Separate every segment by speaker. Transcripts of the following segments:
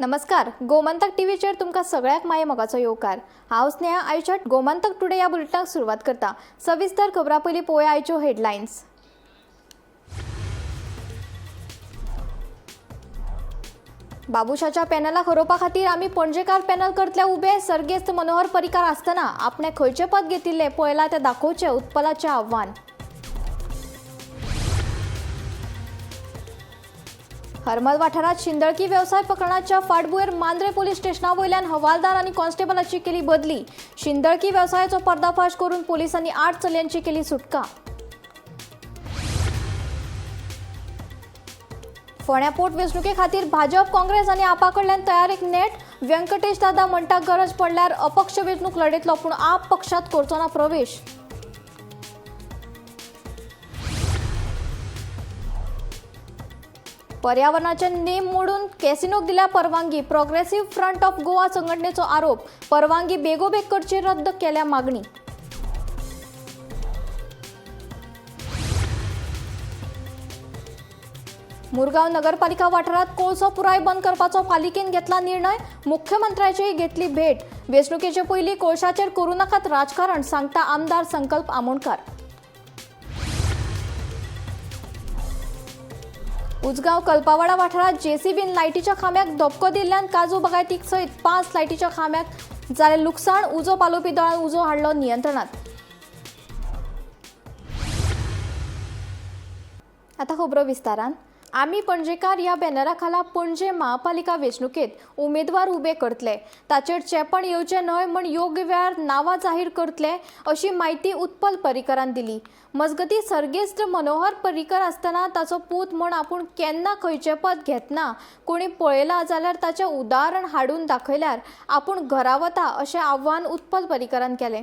Speaker 1: नमस्कार, गोमंतक टीव्हीचेर तुमकां सगळ्याक माये मोगाचो येवकार। हांव स्नेहा। आयच्या गोमंतक टुडे ह्या बुलेटिनाक सुरवात करता। सविस्तर खबरां पयलीं पळोवया आयच्यो हेडलायन्स। बाबुशाच्या पॅनलाक हरोवपा खातीर आमी पणजेकार पॅनल करतले उबे। सर्गेस्त मनोहर पर्रीकार आसतना आपणे खंयचे पद घेतिल्ले पळयला ते दाखोवचे उत्पलाचें आव्हान। हरमल वाठारात शिंदळकी वेवसाय प्रकरणाच्या फाटभुंयेर मांद्रे पुलीस स्टेशना वयल्यान हवालदार आनी कॉन्स्टेबलाची केली बदली। शिंदळकी वेवसायाचो पर्दाफाश करून पुलिसांनी 8 चलयांची केली सुटका। फोंड्या पोटवेंचणुके खातीर भाजप, काँग्रेस आनी आपा कडल्यान तयारेक नेट। व्यंकटेश दादा म्हणटा गरज पडल्यार अपक्ष वेंचणूक लडयतलो, पूण आप पक्षात करचो ना प्रवेश। पर्यावरणाचे नेम मोडून कॅसिनोक दिल्या परवानगी। प्रोग्रेसिव्ह फ्रंट ऑफ गोवा संघटनेचो आरोप। परवानगी बेगोबेग करची रद्द केल्या मागणी। मुरगांव नगरपालिका वाठारात कोळसो पुराय बंद करपाचो पालिकेन घेतला निर्णय। मुख्यमंत्र्याचीय घेतली भेट। वेंचणुकेचे पयलीं कोळशाचेर करूं नाकात राजकारण, सांगता आमदार संकल्प आमोणकार। उजगांव कल्पावाडा वाठारात जेसीबीन लायटीच्या खांब्याक धपको दिल्ल्यान काजू बागायतीक सयत 5 लायटीच्या खांब्याक जाले लुकसाण। उजो पालोवपी दळान उजो हाडलो नियंत्रणात। आता खबरो विस्तारान। आमी पणजेकार ह्या बॅनरा खाला पणजे महापालिका वेंचणुकेत उमेदवार उबे करतले। ताचेर चेपण येवचे न्हय म्हण योग्य वेळार नांवां जाहीर करतले, अशी माहिती उत्पल पर्रीकारान दिली। मजगती सर्गेस्त मनोहर पर्रीकार आसतना ताचो पूत म्हण आपूण केन्ना खंयचें पद घेतना कोणी पळयला जाल्यार ताचें उदाहरण हाडून दाखयल्यार आपूण घरा वता, अशें आव्हान उत्पल पर्रीकारान केलें।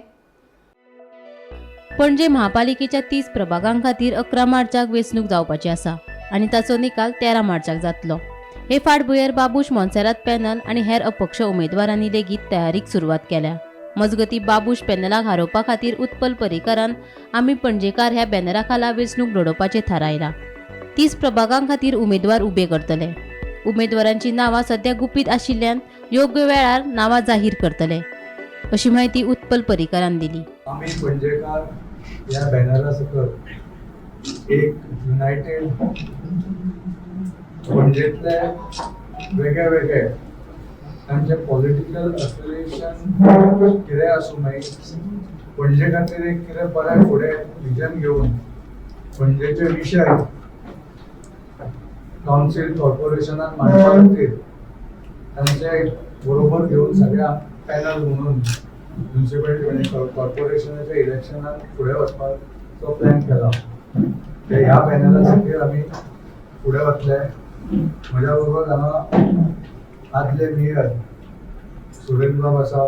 Speaker 2: पणजे महापालिकेच्या 30 प्रभागां खातीर 11 मार्चाक वेंचणूक जावपाची आसा आनी ताचो निकाल 13 मार्चाक जातलो। हे फाटभुंयेर बाबूश मोन्सेरात पॅनल आनी हेर अपक्ष उमेदवारांनी लेगीत तयारीक सुरवात केल्या। मजगती बाबूश पॅनलाक हारोवपा खातीर उत्पल पर्रीकारान आमी पणजेकार ह्या बॅनरा खाला वेंचणूक लडोवपाचें थारायला। 30 प्रभागां खातीर उमेदवार उबे करतले। उमेदवारांची नांवां सध्या गुपीत आशिल्ल्यान योग्य वेळार नांवां जाहीर करतले, अशी माहिती उत्पल पर्रीकारान दिली।
Speaker 3: आम्ही पणजेकार या बॅनरा सकल एक युनायटेड पणजेतले वेगळे वेगळे तांचे पॉलिटिकल एफिलिएशन कितें आसूं मागीर पणजे खातीर एक कितें बरें फुडें विजन घेवन पणजेचे विशय कावन्सील कॉर्पोरेशनान मांडपा खातीर तांचे बरोबर घेवन सगळ्या पॅनल म्हणून म्युनिसिपॅलिटी आनी कॉर्पोरेशनाच्या इलेक्शनात फुडें वचपाचो प्लॅन केला। ते ह्या पॅनला खातीर आमी फुडें वतले। म्हज्या बरोबर हांगा आदले मेयर सुरेंद्र बाब आसा,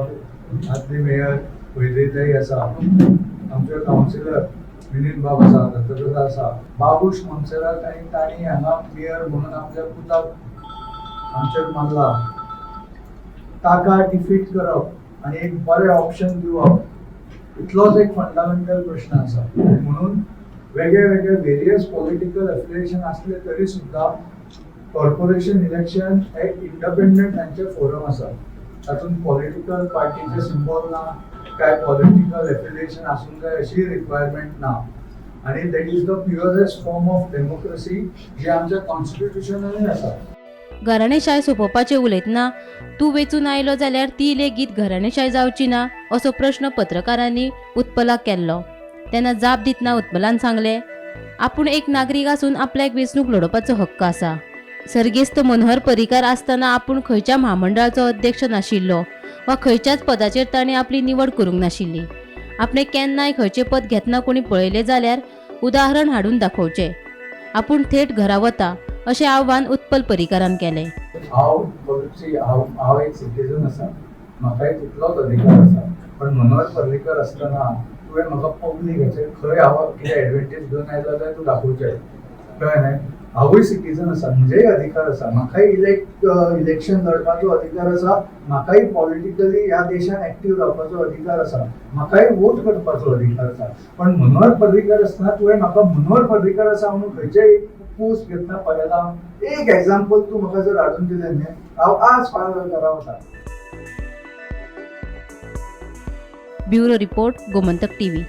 Speaker 3: आदली मेयर वैदेताई आसा, आमचे कावन्सिलर विनीत बाब आसा, दत्तप्रसाद आसा, बाबूश मोन्सेरात आनी तांणी हांगा मेयर म्हणून आपल्या पुताक आमचेर मारला। ताका डिफीट करप आनी एक बरें ऑप्शन दिवप, इतलोच एक फंडामेंटल प्रश्न आसा। म्हणून वेगळे वेगळे वेरियस पॉलिटिकल एफिलिएशन असले तरी सुद्धा कॉर्पोरेशन इलेक्शन एक इंडिपेंडंट तांचे फोरम आसा। तातूंत पॉलिटिकल पार्टीचे सिंबल ना, काय पॉलिटिकल एफिलिएशन आसूंक जाय अशी रिक्वायरमेंट ना, आनी that is the purest form of democracy जी आमच्या कॉन्स्टिट्युशनानूय आसा।
Speaker 2: घराणेशाय सोंपोवपाचें उलयतना तूं वेंचून आयलो जाल्यार ती लेगीत घराणेशाय जावची ना, असो प्रश्न पत्रकारांनी उत्पलाक केल्लो। तेन्ना जाप दितना उत्पलान सांगलें, आपूण एक नागरीक आसून आपल्याक वेंचणूक लडोवपाचो हक्क आसा। सर्गेस्त मनोहर पर्रीकार आसतना आपूण खंयच्या महामंडळाचो अध्यक्ष नाशिल्लो वा खंयच्याच पदाचेर ताणें आपली निवड करूंक नाशिल्ली। आपणें केन्नाय खंयचें पद घेतना कोणी पळयलें जाल्यार उदाहरण हाडून दाखोवचें। आपूण थेट घरा वता, अशें आव्हान उत्पल पर्रीकारान केलें।
Speaker 3: हांव एक सिटीजन आसा, म्हाकाय तितलोच अधिकार आसा, पण मनोहर पर्रीकार आसतना तुवें म्हाका पब्लीकाचेर खंय हांव कितें एडवांटेज घेवन आयलो जाल्यार तूं दाखोवचें, कळ्ळें न्हय। हांवूय सिटीजन आसा, म्हजेय अधिकार आसा, म्हाकाय इलेक्शन लडपाचो अधिकार आसा, म्हाकाय पॉलिटिकली ह्या देशान एक्टीव रावपाचो अधिकार आसा, म्हाकाय वोट करपाचो अधिकार आसा। पण मनोहर पर्रीकार आसतना तुवें म्हाका मनोहर पर्रीकार आसा म्हणून खंयचेय पूस घेतना पडला. एक एक्झाम्पल तू म्हाका जर हाडून दिलें न्ही, हांव आज फायर रावता.
Speaker 2: Bureau report Gomantak TV.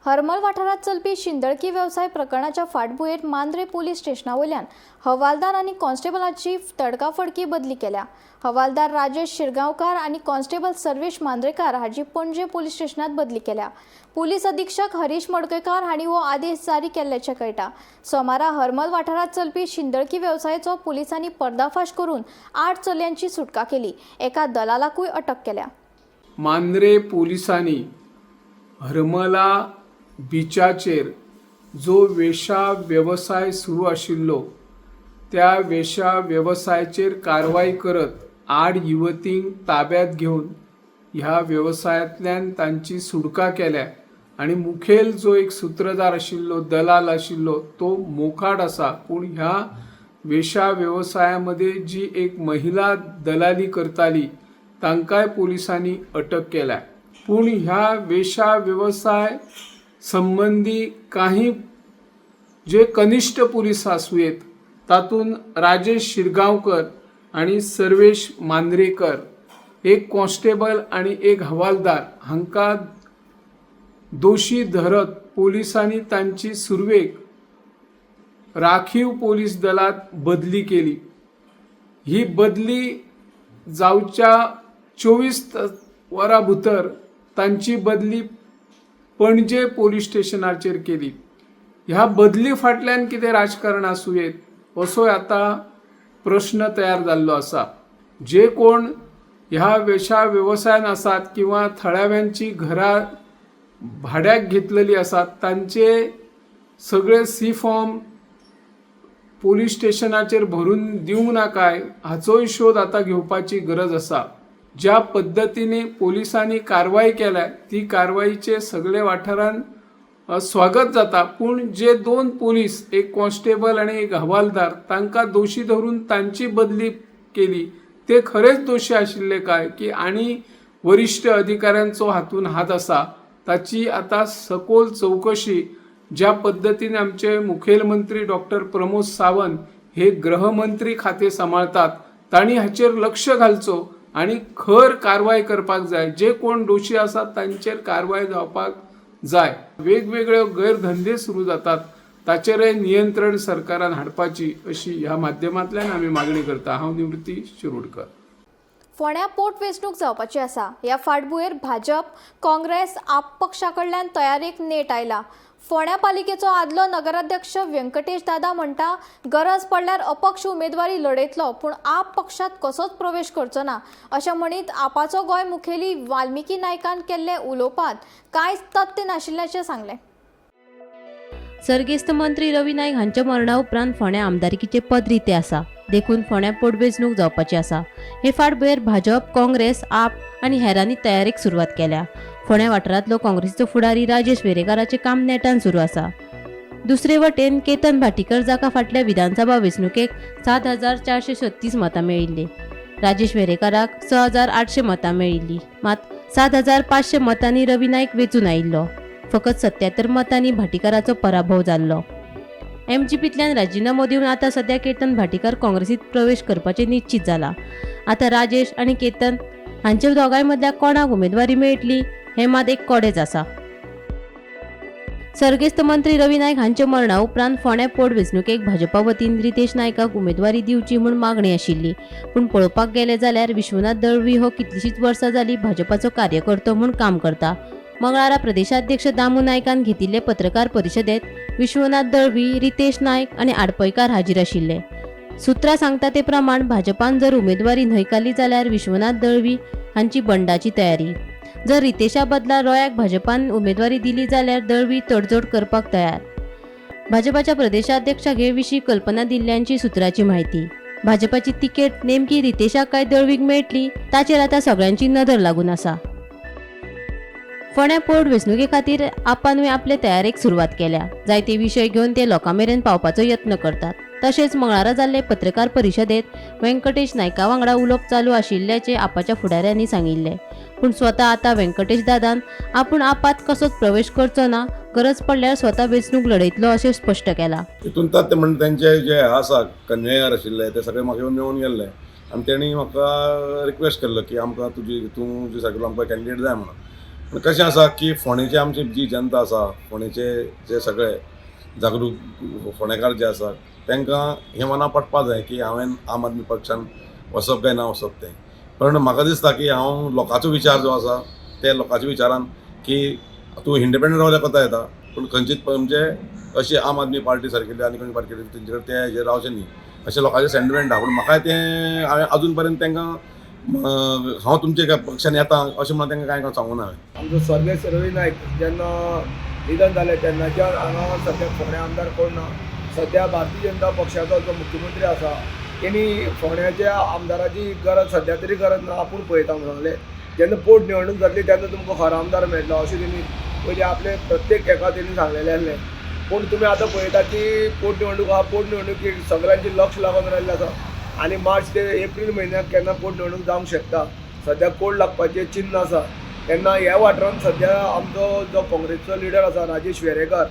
Speaker 1: Harmal वाठारात चलपी शिंदळकी वेवसाय प्रकरणाच्या फाटभुंयेर मांद्रे पुलीस स्टेशनावयल्यान हवालदार आनी कॉन्स्टेबलाची तडकाफडकी बदली केल्या. हवालदार राजेश शिरगांवकार आनी कॉन्स्टेबल सर्वेश मांद्रेकार हाची पणजे पुलीस स्टेशनात बदली केल्या. पुलीस अधीक्षक हरीश मडकयकार हांणी हो आदेश जारी केल्ल्याचें कळटा. सोमारा हरमल वाठारात चलपी शिंदळकी वेवसायाचो पुलिसांनी पर्दाफाश करून 8 चलयांची सुटका केली. एका दलालाकूय अटक केल्या.
Speaker 4: मांद्रे पोलिसांनी हरमला बिचाचेर जो वेशा वेवसाय सुरू आशिल्लो त्या वेशा वेवसायाचेर कारवाई करत 8 युवतींक ताब्यात घेवन ह्या वेवसायांतल्यान तांची सुटका केल्या आणि मुखेल जो एक सूत्रधार आशिल्लो दलाल आशिल्लो तो मोकाट आसा. पूण ह्या वेशा व्यवसायामध्ये जी एक महिला दलाली करताली तांकांय पोलिसांनी अटक केल्या. पूण ह्या वेशा व्यवसाय संबंधी काही जे कनिष्ठ पोलीस आसूं तातून राजेश शिरगांवकर आणि सर्वेश मांद्रेकर, एक कॉन्स्टेबल आणि एक हवालदार हांकां दोशी धरत पोलिसांनी तांची सुरवेक राखीव पोलीस दलात बदली केली. ही बदली जावच्या 24 वरां भितर तांची बदली पणजे पोलीस स्टेशनाचेर केली. ह्या बदली फाटल्यान कितें राजकारण आसूं येत असो आता प्रश्न तयार जाल्लो आसा. जे कोण ह्या वेशा व्यवसायान आसात किंवा थळाव्यांची घरां भाड्याक घेतलेली आसात तांचे सगळे सी फॉर्म पोलीस स्टेशनाचेर भरून दिवंक ना काय हाचोय शोध आता घेवपाची गरज आसा. ज्या पद्धतीने पोलिसांनी कारवाई केल्या ती कारवाईचे सगळे वाठारान स्वागत जाता. पूण जे 2 पोलीस, एक कॉन्स्टेबल आणि एक हवालदार तांकां दोशी धरून तांची बदली केली ते खरेच दोशी आशिल्ले काय की आणि वरिष्ठ अधिकाऱ्यांचो हातून हात आसा ताची आता सखोल चौकशी ज्या पद्धतीने आमचे मुखेलमंत्री डॉक्टर प्रमोद सावंत हे गृहमंत्री खाते सांभाळतात तांणी हाचेर लक्ष घालचो आणि खर कारवाई करपाक जाय. जे कोण दोशी आसात तांचेर कारवाई जावपाक जाय. वेगवेगळे गैरधंदे सुरू जातात ताचेरय नियंत्रण सरकारान हाडपाची अशी ह्या माध्यमांतल्यान आमी मागणी करता. हांव निवृत्ती शिरोडकर.
Speaker 1: फोंड्या पोटवेंचणूक जावपाची आसा. ह्या फाटभुंयेर भाजप, काँग्रेस, आप पक्षा कडल्यान तयारेक नेट आयला. फोंड्या पालिकेचो आदलो नगराध्यक्ष व्यंकटेश दादा म्हणटा गरज पडल्यार अपक्ष उमेदवारी लढयतलो पूण आप पक्षात कसोच प्रवेश करचो ना अशें म्हणीत आपाचो गोंय मुखेली वाल्मिकी नायकान केल्ले उलोवपांत कांयच तथ्य नाशिल्ल्याचें सांगलें.
Speaker 2: सर्गेस्त मंत्री रवी नाईक हांच्या मरणा उपरांत फोंड्या आमदारकीचे पद रिते आसा. देखून फोंड्या पोटवेंचणूक जावपाची आसा. हे फाटभुंयेर भाजप, काँग्रेस, आप आनी हेरांनी तयारेक सुरवात केल्या. फोंड्या वाठारांतलो काँग्रेसीचो फुडारी राजेश वेरेकाराचें काम नेटान सुरू आसा. दुसरे वटेन केतन भाटीकर जाका फाटल्या विधानसभा वेंचणुकेक 7,436 मतां मेळिल्ली. राजेश वेरेकाराक 6,800 मतां मेळिल्ली. मात 7,500 मतांनी रवी नाईक वेंचून आयिल्लो. फकत 77 मतांनी भाटीकाराचो पराभव जाल्लो. एमजीपींतल्यान राजिनामो दिवन आतां सध्या केतन भाटीकर काँग्रेसीत प्रवेश करपाचें निश्चित जाला. आतां राजेश आनी केतन हांच्या दोगांय मदल्या कोणाक उमेदवारी मेळटली हें मात एक कोडेच आसा. सर्गेस्त मंत्री रवी नाईक हांच्या मरणा उपरांत फोंड्या पोटवेंचणुकेक भाजपा वतीन रितेश नायकाक उमेदवारी दिवची म्हूण मागणी आशिल्ली. पूण पळोवपाक गेले जाल्यार विश्वनाथ दळवी हो कितलींशींच वर्सां जालीं भाजपाचो कार्यकर्तो म्हूण काम करता. मंगळारा प्रदेशाध्यक्ष दामू नायकान घेतिल्ले पत्रकार परिशदेंत विश्वनाथ दळवी, रितेश नायक आनी आडपयकार हाजीर आशिल्ले. सुत्रां सांगता ते प्रमाण भाजपान जर उमेदवारी न्हयकारली जाल्यार विश्वनाथ दळवी हांची बंडाची तयारी. जर रितेशा बदला रोयाक भाजपान उमेदवारी दिली जाल्यार दळवी तडजोड करपाक तयार. भाजपाच्या प्रदेशाध्यक्षाक हे विशीं कल्पना दिल्ल्यांची सुत्राची म्हायती. भाजपाची तिकेट नेमकी रितेशाक काय दळवीक मेळटली ताचेर आतां सगळ्यांची नदर लागून आसा. फोंड्या पोटवेंचणुके खातीर आपानूय आपले तयारेक सुरवात केल्या. जायते विशय घेवन ते लोकां मेरेन पावपाचो यत्न करतात. तशेंच मंगळारा जाल्ले पत्रकार परिशदेंत व्यंकटेश नायका वांगडा उलोवप चालू आशिल्ल्याचे आपाच्या फुडाऱ्यांनी सांगिल्ले. पूण स्वता आतां व्यंकटेश दादान आपूण आपात कसोच प्रवेश करचो ना, गरज पडल्यार स्वता वेंचणूक लढयतलो अशें स्पश्ट केलां.
Speaker 5: तितूंत ते म्हणजे त्यांचे जे आसा कन्वेयर आशिल्ले ते सगळे म्हाका येवन मेळून गेल्ले आनी तेणी म्हाका रिक्वेस्ट केल्लो की आमकां तूं जे सगळो आमकां कॅन्डिडेट जाय म्हणून. पूण कशें आसा की फोंडेची आमची जी जनता आसा, फोंडेचे जे सगळे जागरूक फोंडेकार जे आसा तांकां हें मना पडपा जाय की हांवें आम आदमी पक्षान वचप काय ना वचप तें. पण म्हाका दिसता की हांव लोकांचो विचार जो आसा ते लोकांच्या विचारान की तूं इंडिपेंडंट रावल्यार कोता येता, पूण खंयचीच म्हणजे अशी आम आदमी पार्टी सारकेली आनी खंयची पार्टी तेंचे कडेन ते हेजेर रावचें न्ही अशें लोकांचें सेंटिमेंट आहा. पूण म्हाका तें हांवें अजून पर्यंत तांकां हांव तुमच्या पक्षान येता अशें म्हणून तांकां कांय सांगूंक ना हांवें.
Speaker 6: आमचो सर्वेस रवी नायक जेन्ना निधन जालें तेन्नाच्यान हांगा सद्या फोंड्या आमदार कोण ना. सद्या भारतीय जनता पक्षाचो जो मुख्यमंत्री आसा तेणी फोंड्याच्या आमदाराची गरज सद्या तरी गरज ना आपूण पळयता म्हणून सांगलें. जेन्ना पोट निवडणूक जातली तेन्ना तुमकां खरो आमदार मेळटलो अशें तेणी पयलीं आपले प्रत्येक एका तेणी सांगलेलें आसलें. पूण तुमी आतां पळयता की पोट निवडणूक आहा, पोट निवडणुकीक सगळ्यांचें लक्ष लागून राहिल्लें आसा आनी मार्च ते एप्रील म्हयन्याक केन्ना पोट निवडणूक जावंक शकता. सद्या कोड लागपाचें चिन्ह आसा. तेन्ना ह्या वाठारांत सद्या आमचो जो काँग्रेसचो लिडर आसा राजेश वेरेकर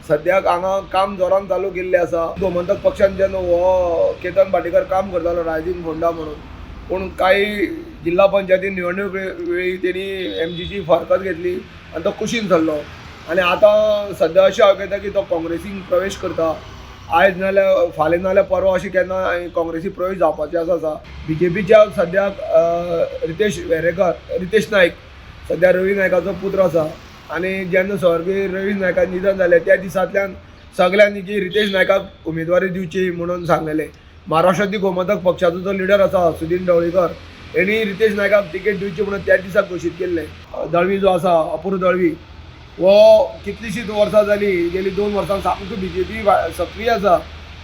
Speaker 6: सद्याक हांगा काम जोरान चालू केल्लें आसा. गोमंतक पक्षान जेन्ना हो केतन भाटेकर काम करतालो रायझींग फोंडा म्हणून, पूण काही जिल्हा पंचायती निवडणूक वेळी तेणी MGची फारकत घेतली आनी तो कुशीन सरलो. आनी आतां सद्या अशें हांव की तो काँग्रेसीन प्रवेश करता. आयज नाल्यार फाल्यां नाल्यार परवा अशें केन्ना काँग्रेसी प्रवेश जावपाचें आसा. BJPच्या सद्याक रितेश नायक सद्या रवी नायकाचो पुत्र आसा आनी जेन्ना स्वर्गीय रवी नायकाचें निधन जालें त्या दिसांतल्यान सगळ्यांनी की रितेश नायकाक उमेदवारी दिवची म्हणून सांगलेलें. महाराष्ट्राची गोमंतक पक्षाचो जो लिडर आसा सुदीन ढवळीकर हेणी रितेश नायकाक तिकेट दिवची म्हणून त्या दिसाक घोशीत केल्लें. दळवी जो आसा अपूर्व दळवी वो कितलींशींच वर्सां जालीं गेलीं 2 वर्सां सामको BJP सक्रीय आसा.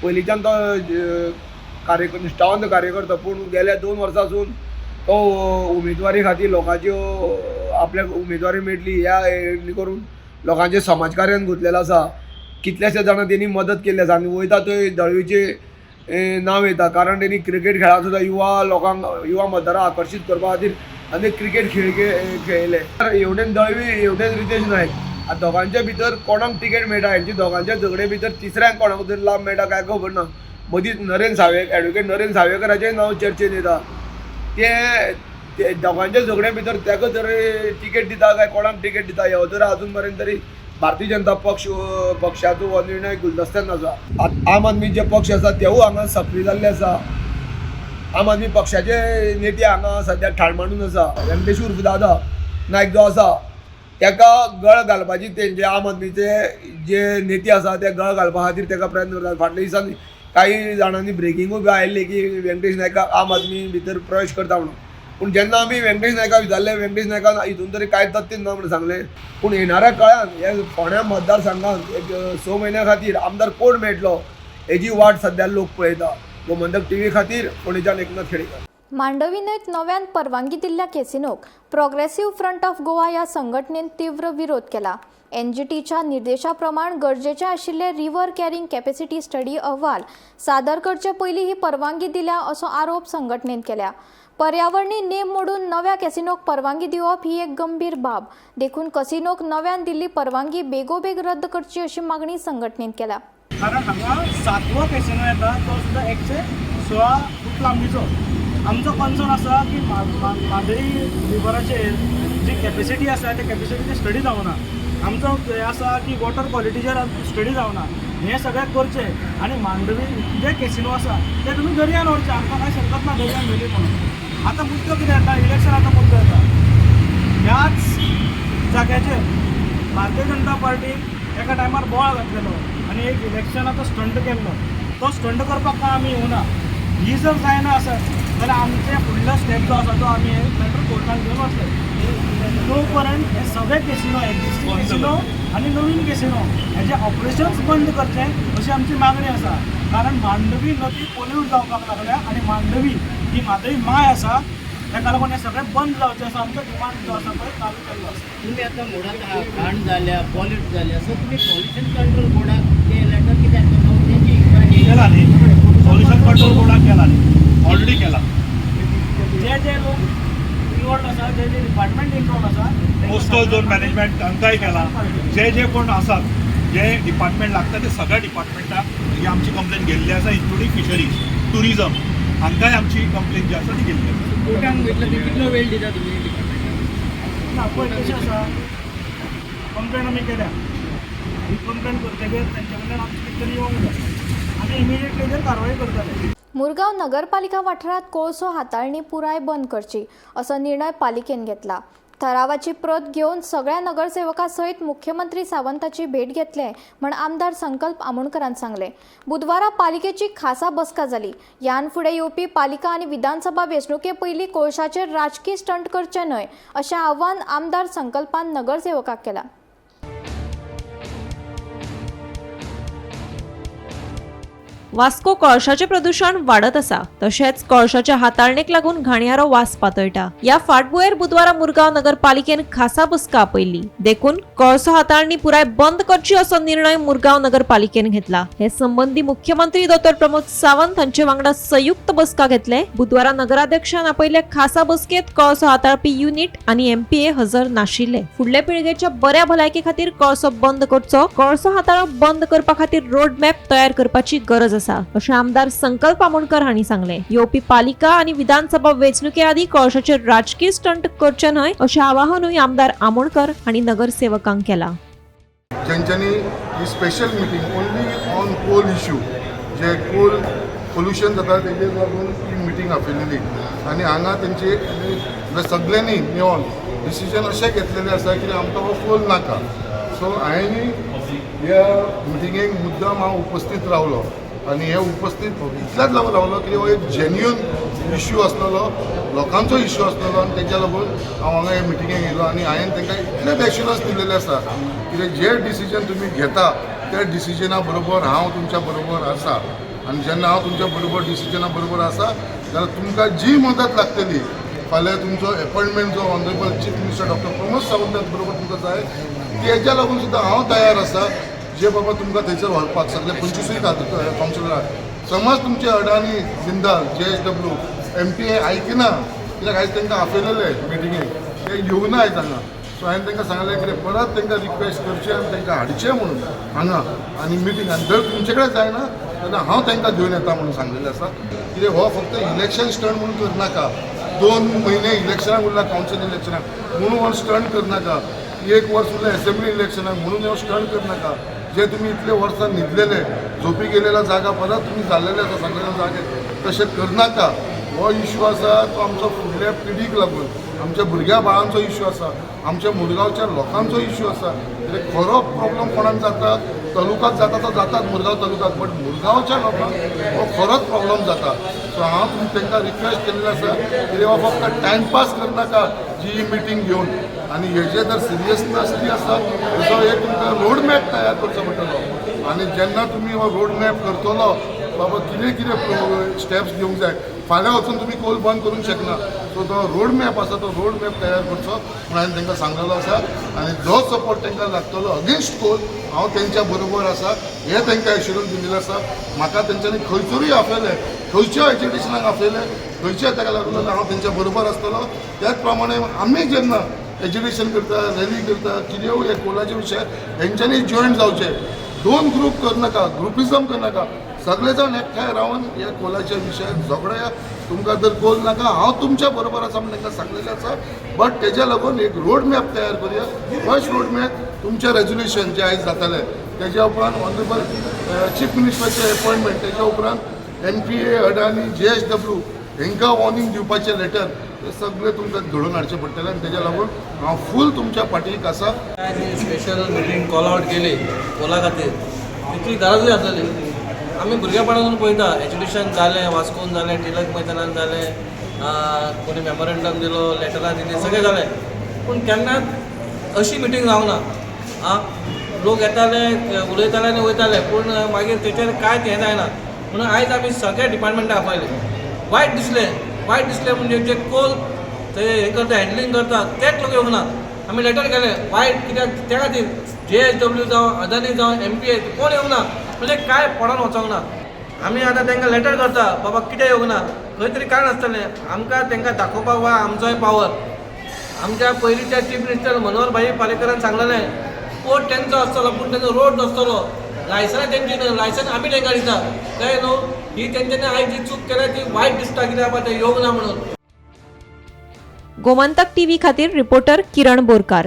Speaker 6: पयलींच्यान तो निश्ठावंत कार्यकर्ता, पूण गेल्या 2 वर्सांसून तो उमेदवारी खातीर लोकांच्यो आपल्याक उमेदवारी मेळटली ह्या हेणी करून लोकांचे समाजकार्यान गुंतलेलो आसा. कितलेशे जाणां तेणी मदत केल्ली आसा आनी वयता थंय दळवीचें नांव येता कारण तेणी क्रिकेट खेळांत सुद्दां युवा मतदारां आकर्शीत करपा खातीर अनेक क्रिकेट खेळ खेळिल्ले. एवढेच दळवी एवढेच रितेश नायक दोगांच्या भितर कोणाक तिकेट मेळटा हेंची दोगांच्या झगडे भितर तिसऱ्यांक कोणाक तरी लाभ मेळटा काय खबर ना. मदींच ॲडव्होकेट नरेन सावयकराचें नांव चर्चेन येता. ते दोगांच्या झगड्या भितर ताका तरी तिकेट दिता काय कोणाक तिकेट दिता ह्यो तर अजून पर्यंत तरी भारतीय जनता पक्षाचो हो निर्णय गुलदस्त्यान आसा. आम आदमी जे पक्ष आसा तेवूय हांगा सक्रीय जाल्ले आसा. आम आदमी पक्षाचे नेते हांगा सद्याक ठाण मांडून आसा. व्यंकटेश उर्फ दादा नायक जो आसा ताका गळ घालपाची तेंचे आम आदमीचे जे नेते आसा ते गळ घालपा खातीर ताका प्रयत्न करतात. फाटल्या दिसांनी काही जाणांनी ब्रेकिंगूय बी आयिल्ली की व्यंकटेश नायकाक आम आदमी भितर प्रवेश करता म्हणून. पूण जेन्ना आमी व्यंकटेश नायकाक विचारलें व्यंकटेश नायकान हितून तरी कांय तथ्य ना म्हणून सांगलें. पूण येणाऱ्या काळान हे फोंड्या मतदारसंघांत एक 6 म्हयन्या खातीर आमदार कोण मेळटलो हेजी वाट सद्या लोक पळयता. गोमंतक TV खातीर फोंडेच्यान एकनाथ खेडेकर.
Speaker 1: मांडवी न्हंयत नव्यान परवानगी दिल्ल्या कॅसिनोक प्रोग्रेसिव्ह फ्रंट ऑफ गोवा ह्या संघटनेन तीव्र विरोध केला. NGTच्या निर्देशाप्रमाण गरजेचे आशिल्ले रिव्हर कॅरिंग कॅपॅसिटी स्टडी अहवाल सादर करचे पयलीं ही परवानगी दिल्या असो आरोप संघटनेन केल्या. पर्यावरणीय नेम मोडून नव्या कॅसिनोक परवानगी दिवप ही एक गंभीर बाब. देखून कॅसिनोक नव्यान दिल्ली परवानगी बेगोबेग रद्द करची अशी मागणी संघटनेन केल्या.
Speaker 7: कारण हांगा 7वो कॅसिनो येता तो सुद्दां 116 फूट लांबीचो. आमचो कन्सर्न आसा की मांद्री रिवराचेर जी कॅपेसिटी आसा त्या कॅपेसिटीची स्टडी जावना. आमचो हें आसा की वॉटर क्वॉलिटीचेर स्टडी जावना. हें सगळें करचें आनी मांडवी जे कॅसिनो आसा ते तुमी दर्यान व्हरचे. आमकां कांय शंकत ना दर्यान व्हेली म्हणून. आतां मुद्दो कितें येता इलेक्शन आतां मुद्दो येता. ह्याच जाग्याचेर भारतीय जनता पार्टीन एका टायमार बोवाळ घातलेलो आनी एक इलेक्शनाचो स्टंट केल्लो. तो स्टंट करपाक आमी येवना. ही जर जायना आसत जाल्यार आमचे फुडलो स्टेप जो आसा तो आमी मॅटर कोर्टान घेवन वतले. तो पर्यंत हे सगळे कॅसिनो एक्झिस्टींग कॅसिनो आनी नवीन कॅसिनो हेजे ऑपरेशन्स बंद करचे अशी आमची मागणी आसा. कारण मांडवी नदी पोल्यूट जावपाक लागल्या आनी मांडवी ही म्हादई माय आसा. ताका लागून हे सगळें बंद जावचें असो आमचो डिमांड जो आसा पळय चालू केल्लो आसा.
Speaker 8: तुम्ही आता मुळात घाण जाल्या पॉल्यूट जाल्या सो तुम्ही पॉल्युशन कंट्रोल बोर्डाक ते लेटर कित्याक त्याची
Speaker 7: केला न्ही पॉल्युशन कंट्रोल बोर्डाक केला ऑलरेडी केला. जे लोक इन्वॉल्ड आसा, जे डिपार्टमेंट इन्वॉल्ड आसा, कोस्टल झोन मॅनेजमेंट तांकांय केला. जे कोण आसात, जे डिपार्टमेंट लागता ते सगळ्या डिपार्टमेंटाक ही आमची कंप्लेन गेल्ली आसा, इन्क्लुडींग फिशरीज, टुरिजम, हांकांय आमची कंप्लेन जी आसा ती गेल्ली आसा.
Speaker 8: कोर्टान वयतलो ते कितलो वेळ दिता तुमी
Speaker 7: पळय कशें आसा, कंप्लेन आमी केल्या, कंप्लेन करतकीर तेंचे कडल्यान आमचे कितें तरी येवंक जाय, आमी इमिडिएटली हेजेर कारवाय करतले.
Speaker 1: मुरगांव नगरपालिका वाठारात कोळसो हाताळणी पुराय बंद करची असो निर्णय पालिकेन घेतला. ठरावाची प्रत घेऊन सगळ्या नगरसेवकां सयत मुख्यमंत्री सावंताची भेट घेतले म्हण आमदार संकल्प आमोणकरान सांगले. बुधवारा पालिकेची खासा बसका जाली. ह्यान फुडें येवपी पालिका आनी विधानसभा वेंचणुके पयलीं कोळशाचेर राजकी स्टंट करचे न्हय अशें आव्हान आमदार संकल्पान नगरसेवकाक केलां.
Speaker 9: वास्को कळशाचे प्रदूषण वाढत आसा, तशेंच कळशाच्या हाताळणेक लागून घाणयारो वास पातळटा. या फाटभुंयेर बुधवारा मुरगांव नगरपालिकेन खासा बसका आपयली. देखून कळसो हाताळणी पुराय बंद करची असो निर्णय मुरगांव नगरपालिकेन घेतला. हे संबंधी मुख्यमंत्री डॉ. प्रमोद सावंत हांचे वांगडा संयुक्त बसका घेतले. बुधवारा नगराध्यक्षान आपयले खासा बसकेत कळसो हाताळपी युनिट आनी MPA हजर नाशिल्ले. फुडले पिळगेच्या बऱ्या भलायके खातीर कळसो बंद करचो, कळसो हाताळप बंद करपा खातीर रोड मॅप तयार करपाची गरज आसा अशें आमदार संकल्प आमोणकर हांणी सांगले. येवपी पालिका आनी विधानसभा वेंचणुके आदी कळशाचेर राजकीय स्टंट करचे न्हय अशें आवाहनूय आमदार आमोणकर हांणी नगरसेवकांक केलां.
Speaker 10: जेंच्यांनी ही special meeting only on coal issue, जे कोल पोल्युशन जाता तेजेर लागून ही मिटींग आपयलेली आनी हांगा तेंचे सगळ्यांनी मेळोन डिसिजन अशें घेतलेलें आसा की आमकां हो कोल नाका. सो हांवें ह्या मिटिंगेक मुद्दाम हांव उपस्थित रावलो आनी हे उपस्थित इतल्याच लागून रावलो की हो एक जेन्युन इश्यू आसलेलो, लोकांचो इश्यू आसलेलो आनी तेच्या लागून हांव हांगा हे मिटिंगेक येयलो आनी हांवें तांकां इतलें एश्युरन्स दिलेलें आसा की जे डिसिजन तुमी घेता त्या डिसिजना बरोबर हांव तुमच्या बरोबर आसा आनी जेन्ना हांव तुमच्या बरोबर डिसिजना बरोबर आसा जाल्यार तुमकां जी मदत लागतली, फाल्यां तुमचो अपॉयंटमेंट जो ऑनरेबल चीफ मिनिस्टर डॉ. प्रमोद सावंत बरोबर तुमकां जाय तेच्या लागून सुद्दां हांव तयार आसा. जे बाबा तुमकां थंयसर व्हरपाक सगळे 25 कावन्सिलराक, समज तुमचे अडानी, जिंदाल, JSW, MPA आयकिना कित्याक आयज तांकां आपयलेले मिटिंगेक, ते येवना आयज हांगा. सो हांवें तांकां सांगलें की परत तांकां रिक्वेस्ट करचें आनी तांकां हाडचें म्हणून हांगा आनी मिटींग. आनी जर तुमचे कडेन जायना तेन्ना हांव तांकां घेवन येता म्हणून सांगलेलें आसा. कित्याक हो फक्त इलेक्शन स्टंट म्हणून करनाका, 2 म्हयने इलेक्शनाक उरला, कावन्सिल इलेक्शनाक म्हणून हो स्टंट करनाका, 1 वर्स उरलें असेंब्ली इलेक्शनाक म्हणून हो स्टंट करनाका. जे तुम्ही इतले वर्सां न्हिदलेले, झोपी गेलेला जागा परत तुम्ही जाल्लेले आसा सगळ्या जागे, तशें करनाका. हो इश्यू आसा तो आमचो फुडल्या पिढीक लागून, आमच्या भुरग्या बाळांचो इश्यू आसा, आमच्या मुरगांवच्या लोकांचो इश्यू आसा. खरो प्रॉब्लम कोणाक जाता, तालुकाक जाता तो जातात मुरगांव तालुकाक, बट मुरगांवच्या लोकांक हो खरोच प्रॉब्लम जाता. सो हांव तुमी तांकां रिक्वेस्ट केल्लें आसा की हो फक्त टायमपास करनाका जी मिटींग घेवन, आनी हेजे जर सिरियसनेस जी आसा हेजो एक तुमकां रोड मॅप तयार करचो पडटलो. आनी जेन्ना तुमी हो रोड मॅप करतलो बाबा कितें स्टेप्स घेवंक जाय, फाल्यां वचून तुमी कोल बंद करूंक शकना. सो तो रोड मॅप आसा तो रोड मॅप तयार करचो म्हणून हांवें तांकां सांगलेलो आसा. आनी जो सपोर्ट तांकां लागतलो अगेन्स्ट कोल हांव तेंच्या बरोबर आसा हे तांकां एश्युरन्स दिल्लें आसा. म्हाका तेंच्यांनी खंयसरूय आपयले, खंयच्या एज्युकेशनाक आपयले, खंयच्या ताका लागून हांव तेंच्या बरोबर आसतलो. त्याच प्रमाणे आमी जेन्ना एज्युकेशन करता, रॅली करता, कितेंय हे कोलाचे विशय हेंच्यांनी जॉयंट जावचे. 2 ग्रूप करनाका, ग्रुपिजम करनाका, सगळे जाण एकठांय रावन ह्या कोलाच्या विशयाक झगडया. तुमकां जर कोल नाका हांव तुमच्या बरोबर आसा म्हणून तांकां सांगलेलें आसा. बट तेज्या लागून एक रोड मॅप तयार करुया. फर्स्ट रोड मॅप तुमचें रेजोल्युशन जें आयज जातलें, तेज्या उपरांत ऑनरेबल चीफ मिनिस्टराचें अपॉयंटमेंट, तेज्या उपरांत MPA, अडानी, JSW हांकां वॉर्निंग दिवपाचें लेटर, हे सगळें तुमकां घडोवन हाडचें पडटलें. आनी तेज्या लागून हांव फूल तुमच्या फाटीक आसा.
Speaker 11: स्पेशल मिटींग कॉल आउट केली कोला खातीर, तितली गरजूय आसली. आमी भुरगेपणासून पळयता एज्युकेशन जालें, वास्कोन जालें, टिळक मैदानान जालें, कोणी मेमोरेंडम दिलो, लेटरां दिली, सगळें जालें. पूण केन्नाच अशी मिटींग जावंक ना. लोक येताले, उलयताले आनी वयताले, पूण मागीर तेचेर कांयच हें जायना. म्हणून आयज आमी सगळ्या डिपार्टमेंटाक आपयले. वायट दिसलें म्हणजे जे कोल ते हें करता, हँडलिंग करता तेच लोक येवंक ना. आमी लेटर केलें वायट, कित्याक त्या खातीर JSW जावं, अदानी जावं, MPA कोण येवंक ना, म्हणजे काय पडोन वचोंक ना. आमी आतां तांकां लेटर करता बाबा कितें येवंक ना खंय तरी कारण आसतलें आमकां तांकां दाखोवपाक वा आमचोय पावर आमच्या पयलींच्या चीफ मिनिस्टर मनोहर भाई पालेकरान सांगलेलें पोर्ट तेंचो आसतलो पूण तेंचो रोड नासतलो लायसन्स तेंची लायसन्स आमी तांकां दिता कळ्ळें न्हू ही तेंच्यांनी आयज जी चूक केल्या ती वायट दिसता कित्याक बाबा ते येवंक ना म्हणून.
Speaker 9: गोमंतक टीव्ही खातीर रिपोर्टर किरण बोरकार.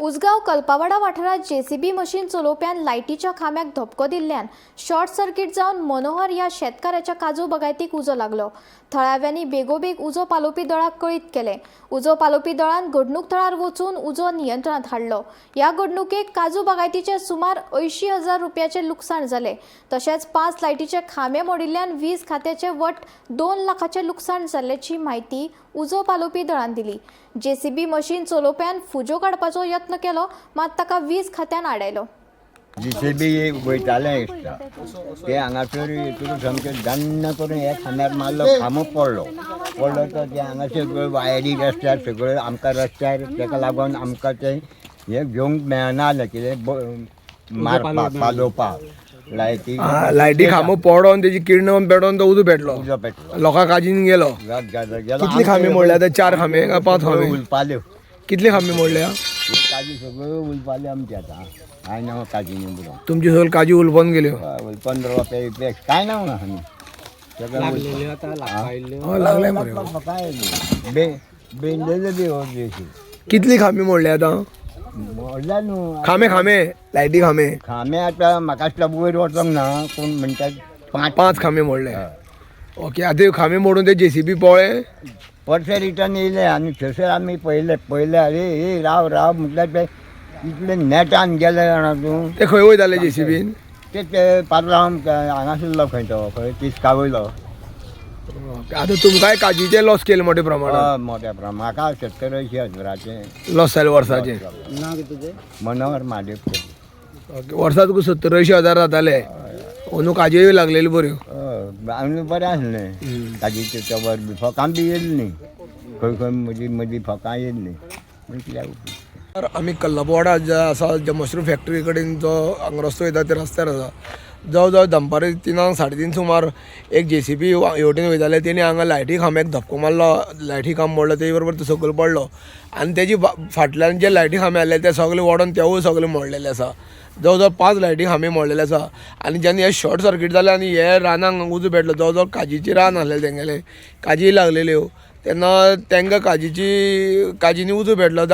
Speaker 1: उसगांव कल्पावाडा वाठारात जेसीबी मशीन चलोवप्यान लायटीच्या खांब्याक धपको दिल्ल्यान शॉर्ट सर्किट जावन मनोहर ह्या शेतकाराच्या काजू बागायतीक उजो लागलो. थळाव्यांनी बेगोबेग उजो पालोवपी दळाक कळीत केले. उजो पालोवपी दळान घडणूक थळार वचून उजो नियंत्रणात हाडलो. ह्या घडणुकेक काजू बागायतीचे सुमार 80,000 रुपयाचे लुकसाण जाले. तशेंच 5 लायटीचे खांबे मोडिल्ल्यान वीज खात्याचे वट 2 लाखाचे लुकसाण जाल्ल्याची माहिती उजो पालोवपी दळान दिली. जेसीबी मशीन चलोवप्यान फुजो काडपाचो यत्न केलो मात ताका वीज खात्यान आडायलो.
Speaker 12: जेसीबी वयताले दिसता ते हांगासर हितून सामकें गन्न करून हे खांद्यार मारलो खांबो पडलो तर ते हांगा सगळ्यो वायरी रस्त्यार सगळ्यो आमकां रस्त्यार ताका लागून आमकां ते हे घेवंक मेळना जालें कितें मारपाक पालोवपाक
Speaker 6: लायटी खांबो पडोन तेजी किरण पेटोन तो उजो पेटलो लोकां काजीन गेलो. कितली खांबे मोडल्या आतां 4 खांबे काय 5 खांबे
Speaker 12: उलपाल्यो
Speaker 6: कितले खांबे मोडल्या
Speaker 12: काजी सगळ्यो उलपाल्यो आमचे आतां कांय ना काजीनी बुडोवन
Speaker 6: तुमची सगळी काजी उलपन गेल्यो
Speaker 12: 15 रुपया कांय ना आमी
Speaker 6: लागले मरे
Speaker 12: काय बेंडले बी होती
Speaker 6: कितली खांबे मोडल्या आतां
Speaker 12: मोडल्या न्हू
Speaker 6: खांबे लायटी
Speaker 12: खांबे आतां म्हाका आसता वयर वचोंक ना पूण म्हणटात
Speaker 6: 5 खांबे मोडले. ओके आतां खांबे मोडून ते जेसीबी पळय
Speaker 12: परते रिटर्न येयले आनी थंयसर आमी पळयले अरे हे राव म्हटल्यार ते इतले नेटान गेले जाणा तूं
Speaker 6: ते खंय वयताले जेसीबीन
Speaker 12: ते पात्रांव हांगासरलो खंय तो खंय तिस्का वयलो.
Speaker 6: आतां तुमकांय काजीचे लॉस केले मोठे प्रमाणात
Speaker 12: मोठ्या प्रमाणात म्हाका 70-80,000
Speaker 6: लॉस जाले वर्साचे
Speaker 12: मनोहर महादेव
Speaker 6: वर्सा तुका 70-80,000 जाताले. अंदू काजयो लागलेली बऱ्यो
Speaker 12: आनी बरें आसलें काजीचे चवर बी फकां बी येयली न्ही खंय मदीं फकां येयली म्हटल्यार
Speaker 6: आमी कल्लपवाडा जे आसा जे मशरूम फॅक्टरी कडेन जो हांगा रस्तो वयता ते रस्त्यार आसा जवळ जवळ दनपारी 3-3:30 सुमार एक जेसीबी हेवटेन वयताले तेणी हांगा लायटी खांब्याक धपको मारलो लायटी खांब मोडलो तेजे बरोबर तो सकयल पडलो आनी तेजी फाटल्यान जे लायटी खांबे आसले ते सगळे ओडोन तेवूय सगळे मोडलेले आसा. जवळ जवळ 5 लायटी खांबे मोडलेले आसा आनी जेन्ना हे शॉर्ट सर्कीट जालें आनी हे रानांक उजो पेटलो जवळ जवळ काजीची रान आसलेले तेंगेले काजी लागलेल्यो तेन्ना तांकां काजीनी उजो पेटलो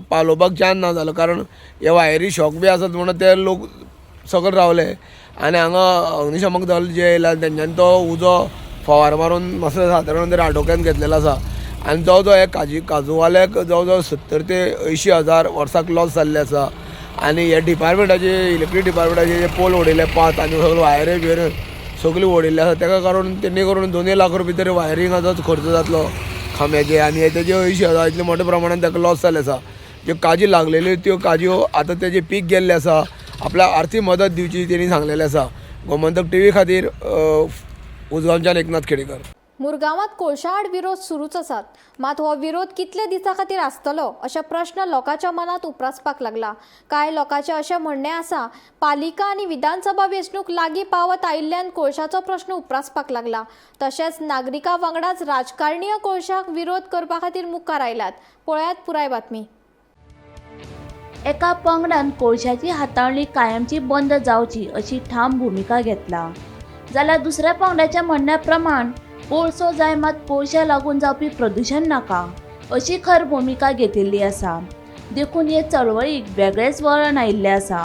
Speaker 6: पालोवपाक चान ना जालो कारण हे वायरी शॉक बी आसत म्हणून ते लोक सकयल रावले आनी हांगा अग्निशमक दल जे येयला तेंच्यांनी तो उजो फवार मारून मातसो सादारण तरी आटोक्यान घेतलेलो आसा आनी जवळ जवळ हे काजूवाल्याक जवळ जवळ 70,000 ते 80,000 वर्साक लॉस जाल्ले आसा. आनी हे डिपार्टमेंटाचे इलेक्ट्रीक डिपार्टमेंटाचे जे पोल उडयले 5 आनी सगळे वायरी बियरी सगळी उडयल्ली आसा तेका कारण तेणी करून 2 लाख रुपया तरी वायरिंगाचो खर्च जातलो खांब्याचे आनी हे तेजे 80,000 इतले मोठ्या प्रमाणात ताका लॉस जाल्ले आसा. ज्यो काजी लागलेल्यो त्यो काजयो आतां तेजे पीक गेल्ले आसा आपल्याक आर्थीक मदत दिवची तेणी सांगलेलें आसा. गोमंतक टीव्ही खातीर उसगांवच्यान एकनाथ खेडेकर.
Speaker 1: मुरगांवात कोळशा आड विरोध सुरूच आसात मात हो विरोध कितले दिसा खातीर आसतलो अशे प्रश्न लोकांच्या मनात उप्रासपाक लागला. कांय लोकांचे अशें म्हणणें आसा पालिका आनी विधानसभा वेंचणूक लागीं पावत आयिल्ल्यान कोळशाचो प्रश्न उप्रासपाक लागला. तशेंच नागरिकां वांगडाच राजकारणीय कोळशाक विरोध करपा खातीर मुखार आयल्यात. पळयात पुराय बातमी.
Speaker 13: एका पंगडान कोळशाची हाताळणी कायमची बंद जावची अशी ठाम भुमिका घेतला जाल्यार दुसऱ्या पंगडाच्या म्हणण्या प्रमाण कोळसो जाय मात कोळशा लागून जावपी प्रदूषण नाका अशी खर भुमिका घेतिल्ली आसा. देखून हे चळवळीक वेगळेच वळण आयिल्लें आसा.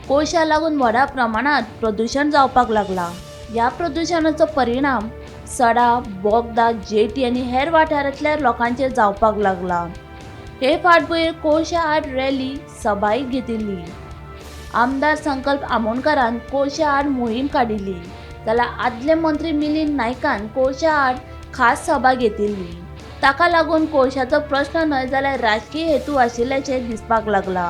Speaker 13: कोळशा लागून व्हडा प्रमाणात प्रदूषण जावपाक लागला. ह्या प्रदूषणाचो परिणाम सडा बोगदा जेटी आनी हेर वाठारांतल्या लोकांचेर जावपाक लागला. हे फाटभुंयेर कोळशा आड रॅली सभाय घेतिल्ली. आमदार संकल्प आमोणकारान कोळशा आड मोहीम काडिल्ली जाल्यार आदले मंत्री मिलिंद नायकान कोळशा आड खास सभा घेतिल्ली. ताका लागून कोळशाचो प्रश्न न्हय जाल्यार राजकीय हेतू आशिल्ल्याचें दिसपाक लागला.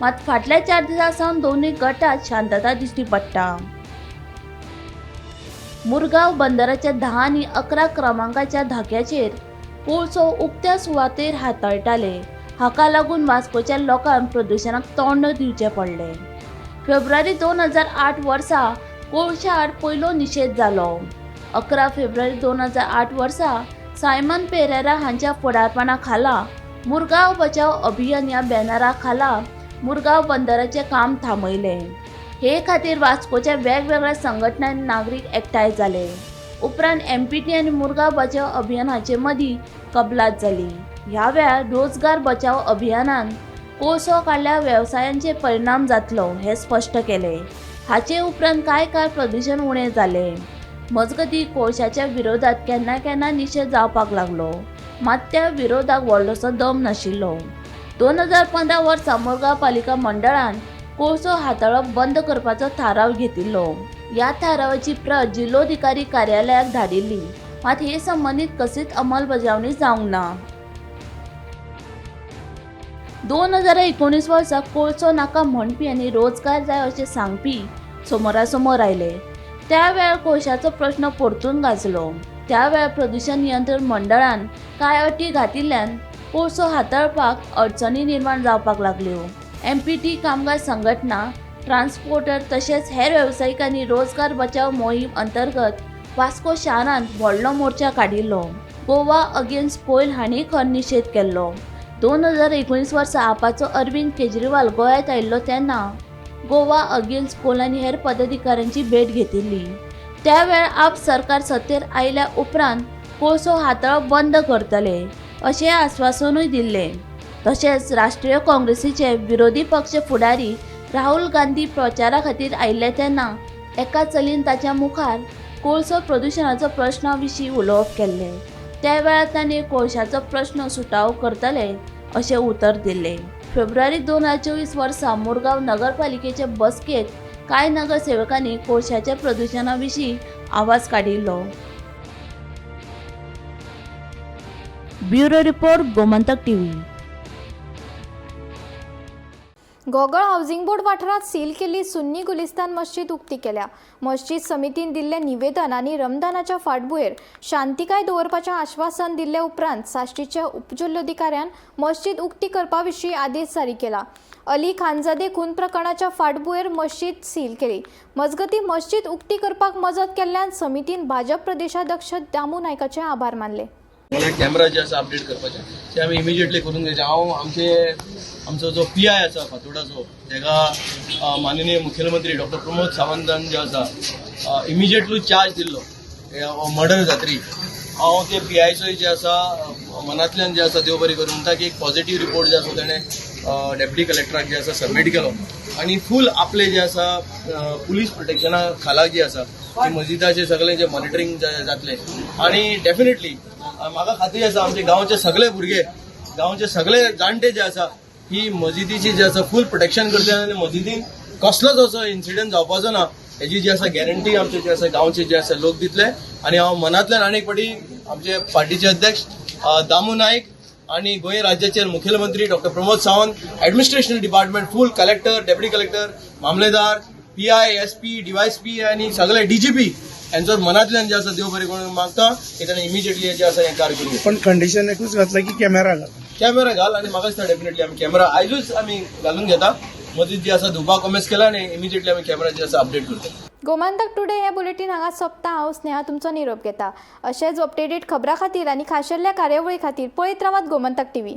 Speaker 13: मात फाटल्या 4 दिसां सावन दोनूय गटांत शांतता दिश्टी पडटा. मुरगांव बंदराच्या 10 आनी 11 क्रमांकाच्या धाक्याचेर कोळसो उक्त्या सुवातेर हाताळटाले. हाका लागून वास्कोच्या लोकांक प्रदूषणाक तोंड दिवचें पडलें. फेब्रुवारी 2008 वर्सा कोळशा आड पयलो निषेध जालो. 11 फेब्रुवारी 2008 वर्सा सायमन पेरेरा हांच्या फुडारपणा खाला मुरगांव बचाव अभियान ह्या बॅनरा खाला मुरगांव बंदराचें काम थांबयलें. हे खातीर वास्कोच्या वेगवेगळ्या संघटनांनी नागरीक एकठांय जाले. उपरांत MPT आनी मुरगांव बचाव अभियानाचे मदीं कबलात जाली. ह्या वेळार रोजगार बचाव अभियानान कोळसो काडल्या वेवसायांचे परिणाम जातलो हें स्पश्ट केलें. हाचे उपरांत कांय काळ प्रदूशण उणें जालें. मजगतीं कोळशाच्या विरोधात केन्ना केन्ना निशेध जावपाक लागलो, मात त्या विरोधाक व्हडलोसो दम नाशिल्लो. 2015 वर्सा मुरगांव पालिका मंडळान कोळसो हाताळप बंद करपाचो थाराव घेतिल्लो. ह्या थारावाची प्रत जिल्लोधिकारी कार्यालयाक धाडिल्ली, मात हे संबंदीत कसलीच अंमलबजावणी जावंक ना. 2019 वर्सा कोळसो नाका म्हणपी आनी रोजगार जाय अशें सांगपी समोरासमोर आयले. त्या वेळार कोळशाचो प्रश्न परतून गाजलो. त्या वेळार प्रदूषण नियंत्रण मंडळान कांय अटी घातिल्ल्यान कोळसो हाताळपाक अडचणी निर्माण जावपाक लागल्यो. MPT कामगार संघटना, ट्रान्सपोर्टर तशेंच हेर वेवसायिकांनी रोजगार बचाव मोहीम अंतर्गत वास्को शारांत व्हडलो मोर्चा काडिल्लो. गोवा अगेन्स्ट कोयल हांणी खर निशेध केल्लो. 2019 वर्सा आपाचो अरविंद केजरीवाल गोंयांत आयिल्लो तेन्ना गोवा अगेन्स्ट कोल आनी हेर पदाधिकाऱ्यांची भेट घेतिल्ली. त्या वेळार आप सरकार सत्तेर आयल्या उपरांत कोळसो हाताळप बंद करतले अशें आश्वासनूय दिल्लें. तशेंच राष्ट्रीय काँग्रेसीचे विरोधी पक्ष फुडारी राहुल गांधी प्रचारा खातीर आयिल्ले तेन्ना एका चलीन ताच्या मुखार कोळसो प्रदुशणाचो प्रश्ना विशीं उलोवप केल्लें. त्या वेळार ताणें कोळशाचो प्रश्न सुटावो करतले अशें उतर दिल्लें. फेब्रुवारी 2024 वर्सा मुरगांव नगरपालिकेचे बसकेक कांय नगरसेवकांनी कोळशाच्या प्रदुशणा विशीं आवाज काडिल्लो. Bureau report, Gomantak TV.
Speaker 1: Gogal housing board वाठारांत सील केल्ली सुन्नी गुलिस्तान मस्जिद उक्ती केल्या. मस्जिद समितीन दिल्लें निवेदन आनी रमदानाच्या फाटभुंयेर शांतीकाय दवरपाचें आश्वासन दिल्ले उपरांत साश्टीच्या उपजिल्लोधिकाऱ्यान मस्जिद उक्ती करपा विशीं आदेश जारी केला. अली खानजादे खून प्रकरणाच्या फाटभुंयेर मस्जिद सील केली. मजगतीं मस्जिद उक्ती करपाक मजत केल्ल्यान समितीन भाजप प्रदेशाध्यक्ष दामू नायकाचे आभार मानले.
Speaker 11: कॅमेरा जे आसा अपडेट करपाचे ते आमी इमिजिएटली करून घेवचे. हांव आमचो जो PI आसा फातोडाचो तेका माननीय मुखेलमंत्री डॉक्टर प्रमोद सावंतान जे आसा इमिजिएटली चार्ज दिल्लो मर्डर जातरी. हांव ते PIचोय जे आसा मनांतल्यान जे आसा देव बरें करूं म्हणटा की एक पॉझिटिव्ह रिपोर्ट जे आसा तेणें डेप्युटी कलेक्टराक जे आसा सबमीट केलो आनी फूल आपले जे आसा पुलीस प्रोटेक्शना खाला जी आसा ती मस्जिदाचे सगळे जे मॉनिटरींग जातले आनी डेफिनेटली म्हाका खात्री आसा आमचे गांवचे सगळे भुरगे गांवचे सगळे जाणटे जे आसा ही मस्जिदीची जे आसा फूल प्रोटेक्शन करतले आनी मस्जिदीन कसलोच असो इन्सिडंट जावपाचो ना हेजी जी आसा गॅरंटी आमचे जे आसा गांवचे जे आसा लोक दितले. आनी हांव मनांतल्यान आनीक फावटी आमचे पार्टीचे अध्यक्ष दामू नायक आनी गोंय राज्याचे मुखेलमंत्री doctor Pramod Sawant, administration department full collector, deputy collector, मामलेदार, PI, SP, DYSP आनी सगळे DGP यांचो मनांतल्यान जे आसा देव बरें करूं मागता की ताणें इमिजिएटली जे आसा हें कार्य करूं.
Speaker 6: पण कंडिशन एकूच घातला की कॅमेरा घाल आनी म्हाका दिसता डेफिनेटली आमी कॅमेरा आयजूच आमी घालून घेता. मस्जिद जी आसा धुवपाक कॉमेस केला आनी इमिजिएटली आमी कॅमेरा जे आसा अपडेट करता.
Speaker 1: गोमंतक टुडे हे बुलेटीन हांगा सोंपता. हांव स्नेहा तुमचो निरोप घेता. अशेंच अपडेटेड खबरां खातीर आनी खाशेल्ल्या कार्यावळी खातीर पळयत रावात गोमंतक TV.